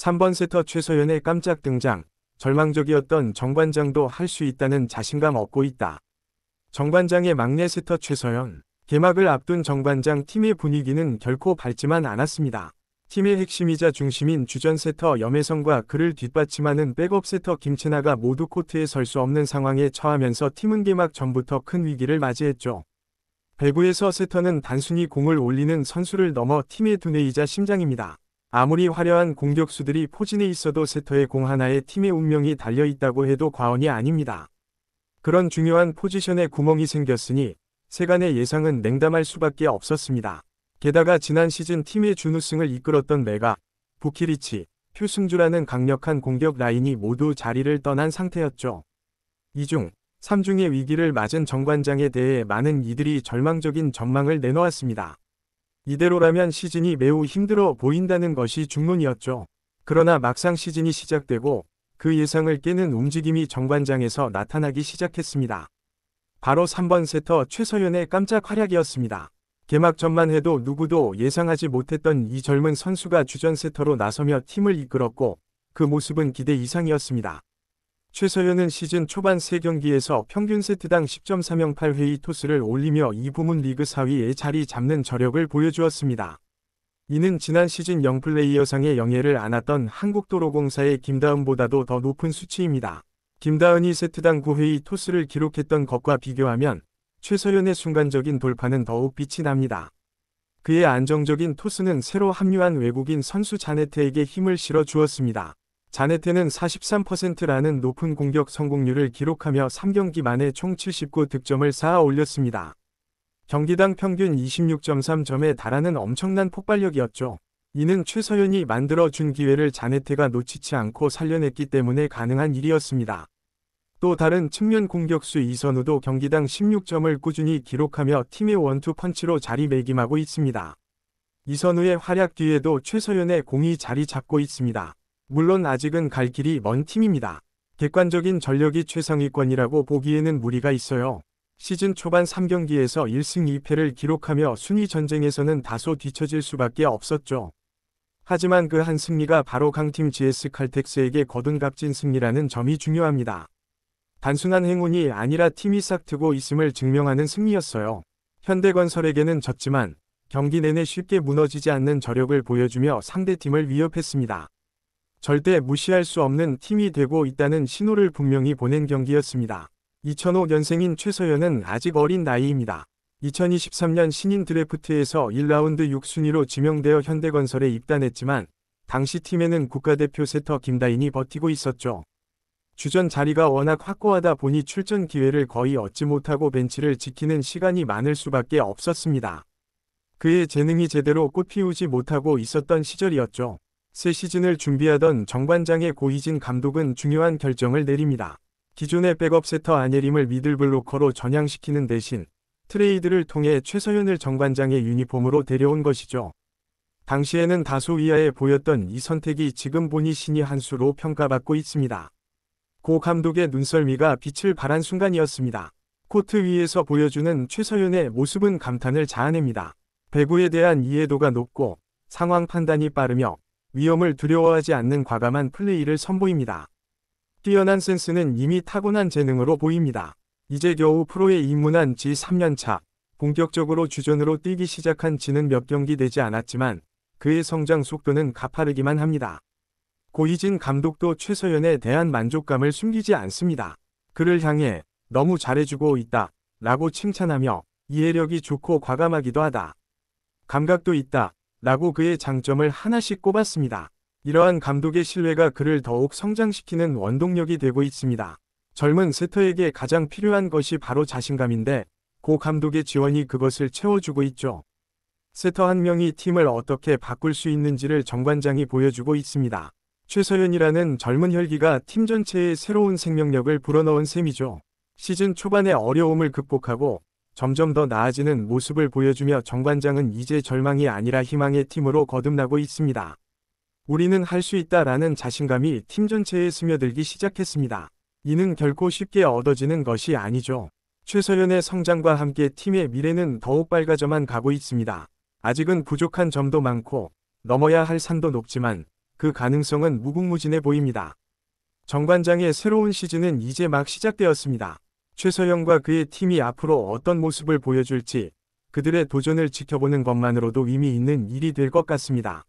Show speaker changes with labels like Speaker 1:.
Speaker 1: 3번 세터 최서연의 깜짝 등장. 절망적이었던 정관장도 할 수 있다는 자신감 얻고 있다. 정관장의 막내 세터 최서연. 개막을 앞둔 정관장 팀의 분위기는 결코 밝지만 않았습니다. 팀의 핵심이자 중심인 주전 세터 염혜성과 그를 뒷받침하는 백업 세터 김채나가 모두 코트에 설 수 없는 상황에 처하면서 팀은 개막 전부터 큰 위기를 맞이했죠. 배구에서 세터는 단순히 공을 올리는 선수를 넘어 팀의 두뇌이자 심장입니다. 아무리 화려한 공격수들이 포진해 있어도 세터의 공 하나에 팀의 운명이 달려있다고 해도 과언이 아닙니다. 그런 중요한 포지션에 구멍이 생겼으니 세간의 예상은 냉담할 수밖에 없었습니다. 게다가 지난 시즌 팀의 준우승을 이끌었던 메가, 부키리치, 표승주라는 강력한 공격 라인이 모두 자리를 떠난 상태였죠. 2중, 3중의 위기를 맞은 정관장에 대해 많은 이들이 절망적인 전망을 내놓았습니다. 이대로라면 시즌이 매우 힘들어 보인다는 것이 중론이었죠. 그러나 막상 시즌이 시작되고 그 예상을 깨는 움직임이 정관장에서 나타나기 시작했습니다. 바로 3번 세터 최서연의 깜짝 활약이었습니다. 개막 전만 해도 누구도 예상하지 못했던 이 젊은 선수가 주전 세터로 나서며 팀을 이끌었고 그 모습은 기대 이상이었습니다. 최서연은 시즌 초반 3경기에서 평균 세트당 10.308회의 토스를 올리며 이 부문 리그 4위에 자리 잡는 저력을 보여주었습니다. 이는 지난 시즌 영플레이어상의 영예를 안았던 한국도로공사의 김다은보다도 더 높은 수치입니다. 김다은이 세트당 9회의 토스를 기록했던 것과 비교하면 최서연의 순간적인 돌파는 더욱 빛이 납니다. 그의 안정적인 토스는 새로 합류한 외국인 선수 자네테에게 힘을 실어 주었습니다. 자네테는 43%라는 높은 공격 성공률을 기록하며 3경기 만에 총 79득점을 쌓아 올렸습니다. 경기당 평균 26.3점에 달하는 엄청난 폭발력이었죠. 이는 최서연이 만들어준 기회를 자네테가 놓치지 않고 살려냈기 때문에 가능한 일이었습니다. 또 다른 측면 공격수 이선우도 경기당 16점을 꾸준히 기록하며 팀의 원투 펀치로 자리매김하고 있습니다. 이선우의 활약 뒤에도 최서연의 공이 자리 잡고 있습니다. 물론 아직은 갈 길이 먼 팀입니다. 객관적인 전력이 최상위권이라고 보기에는 무리가 있어요. 시즌 초반 3경기에서 1승 2패를 기록하며 순위 전쟁에서는 다소 뒤처질 수밖에 없었죠. 하지만 그 한 승리가 바로 강팀 GS 칼텍스에게 거둔 값진 승리라는 점이 중요합니다. 단순한 행운이 아니라 팀이 싹트고 있음을 증명하는 승리였어요. 현대건설에게는 졌지만 경기 내내 쉽게 무너지지 않는 저력을 보여주며 상대팀을 위협했습니다. 절대 무시할 수 없는 팀이 되고 있다는 신호를 분명히 보낸 경기였습니다. 2005년생인 최서연은 아직 어린 나이입니다. 2023년 신인 드래프트에서 1라운드 6순위로 지명되어 현대건설에 입단했지만 당시 팀에는 국가대표 세터 김다인이 버티고 있었죠. 주전 자리가 워낙 확고하다 보니 출전 기회를 거의 얻지 못하고 벤치를 지키는 시간이 많을 수밖에 없었습니다. 그의 재능이 제대로 꽃피우지 못하고 있었던 시절이었죠. 새 시즌을 준비하던 정관장의 고희진 감독은 중요한 결정을 내립니다. 기존의 백업 세터 안예림을 미들블로커로 전향시키는 대신 트레이드를 통해 최서연을 정관장의 유니폼으로 데려온 것이죠. 당시에는 다소 위아해 보였던 이 선택이 지금 보니 신의 한 수로 평가받고 있습니다. 고 감독의 눈썰미가 빛을 발한 순간이었습니다. 코트 위에서 보여주는 최서연의 모습은 감탄을 자아냅니다. 배구에 대한 이해도가 높고 상황 판단이 빠르며 위험을 두려워하지 않는 과감한 플레이를 선보입니다. 뛰어난 센스는 이미 타고난 재능으로 보입니다. 이제 겨우 프로에 입문한 지 3년차, 본격적으로 주전으로 뛰기 시작한 지는 몇 경기 되지 않았지만 그의 성장 속도는 가파르기만 합니다. 고희진 감독도 최서연에 대한 만족감을 숨기지 않습니다. 그를 향해 너무 잘해주고 있다 라고 칭찬하며 이해력이 좋고 과감하기도 하다. 감각도 있다 라고 그의 장점을 하나씩 꼽았습니다. 이러한 감독의 신뢰가 그를 더욱 성장시키는 원동력이 되고 있습니다. 젊은 세터에게 가장 필요한 것이 바로 자신감인데 고 감독의 지원이 그것을 채워주고 있죠. 세터 한 명이 팀을 어떻게 바꿀 수 있는지를 정관장이 보여주고 있습니다. 최서연이라는 젊은 혈기가 팀 전체에 새로운 생명력을 불어넣은 셈이죠. 시즌 초반의 어려움을 극복하고 점점 더 나아지는 모습을 보여주며 정관장은 이제 절망이 아니라 희망의 팀으로 거듭나고 있습니다. 우리는 할 수 있다라는 자신감이 팀 전체에 스며들기 시작했습니다. 이는 결코 쉽게 얻어지는 것이 아니죠. 최서연의 성장과 함께 팀의 미래는 더욱 밝아져만 가고 있습니다. 아직은 부족한 점도 많고 넘어야 할 산도 높지만 그 가능성은 무궁무진해 보입니다. 정관장의 새로운 시즌은 이제 막 시작되었습니다. 최서영과 그의 팀이 앞으로 어떤 모습을 보여줄지 그들의 도전을 지켜보는 것만으로도 의미 있는 일이 될 것 같습니다.